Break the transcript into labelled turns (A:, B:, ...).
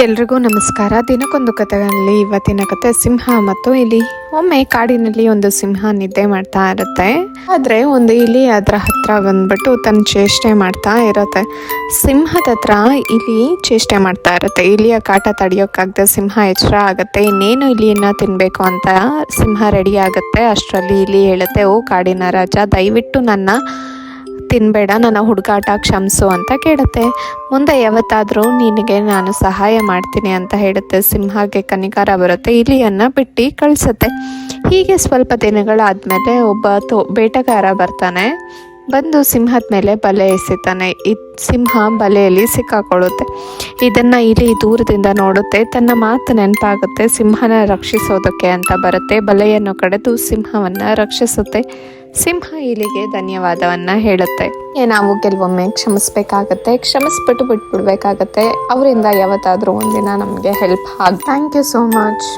A: ಎಲ್ರಿಗೂ ನಮಸ್ಕಾರ. ದಿನಕ್ಕೊಂದು ಕಥೆಗಳಲ್ಲಿ ಇವತ್ತಿನ ಕತೆ ಸಿಂಹ ಮತ್ತು ಇಲಿ. ಒಮ್ಮೆ ಕಾಡಿನಲ್ಲಿ ಒಂದು ಸಿಂಹ ನಿದ್ದೆ ಮಾಡ್ತಾ ಇರುತ್ತೆ. ಆದರೆ ಒಂದು ಇಲಿ ಅದರ ಹತ್ರ ಬಂದ್ಬಿಟ್ಟು ತನ್ನ ಚೇಷ್ಟೆ ಮಾಡ್ತಾ ಇರುತ್ತೆ. ಸಿಂಹದ ಹತ್ರ ಇಲಿ ಚೇಷ್ಟೆ ಮಾಡ್ತಾ ಇರುತ್ತೆ. ಇಲಿಯ ಕಾಟ ತಡೆಯೋಕ್ಕಾಗದೆ ಸಿಂಹ ಎಚ್ಚರ ಆಗುತ್ತೆ. ಇನ್ನೇನು ಇಲಿಯನ್ನು ತಿನ್ನಬೇಕು ಅಂತ ಸಿಂಹ ರೆಡಿ ಆಗುತ್ತೆ. ಅಷ್ಟರಲ್ಲಿ ಇಲಿ ಹೇಳುತ್ತೆ, ಓ ಕಾಡಿನ ರಾಜ, ದಯವಿಟ್ಟು ನನ್ನ ತಿನ್ನಬೇಡ, ನನ್ನ ಹುಡುಗಾಟ ಕ್ಷಮಿಸು ಅಂತ ಕೇಳುತ್ತೆ. ಮುಂದೆ ಯಾವತ್ತಾದರೂ ನಿನಗೆ ನಾನು ಸಹಾಯ ಮಾಡ್ತೀನಿ ಅಂತ ಹೇಳುತ್ತೆ. ಸಿಂಹಕ್ಕೆ ಕನಿಕರ ಬರುತ್ತೆ, ಇಲಿಯನ್ನು ಬಿಟ್ಟು ಕಳಿಸುತ್ತೆ. ಹೀಗೆ ಸ್ವಲ್ಪ ದಿನಗಳಾದಮೇಲೆ ಒಬ್ಬ ಬೇಟೆಗಾರ ಬರ್ತಾನೆ. ಬಂದು ಸಿಂಹದ ಮೇಲೆ ಬಲೆ ಎಸಿತಾನೆ. ಸಿಂಹ ಬಲೆಯಲ್ಲಿ ಸಿಕ್ಕಾಕೊಳ್ಳುತ್ತೆ. ಇದನ್ನು ಇಲಿ ದೂರದಿಂದ ನೋಡುತ್ತೆ. ತನ್ನ ಮಾತು ನೆನಪಾಗುತ್ತೆ. ಸಿಂಹನ ರಕ್ಷಿಸೋದಕ್ಕೆ ಅಂತ ಬರುತ್ತೆ. ಬಲೆಯನ್ನು ಕಡಿದು ಸಿಂಹವನ್ನು ರಕ್ಷಿಸುತ್ತೆ. ಸಿಂಹ ಇಲಿಗೆ ಧನ್ಯವಾದವನ್ನು ಹೇಳುತ್ತೆ. ನಾವು ಕೆಲವೊಮ್ಮೆ ಕ್ಷಮಿಸ್ಬೇಕಾಗತ್ತೆ, ಕ್ಷಮಿಸ್ಬಿಟ್ಟು ಬಿಟ್ಬಿಡ್ಬೇಕಾಗತ್ತೆ. ಅವರಿಂದ ಯಾವತ್ತಾದರೂ ಒಂದಿನ ನಮಗೆ help thank you so much.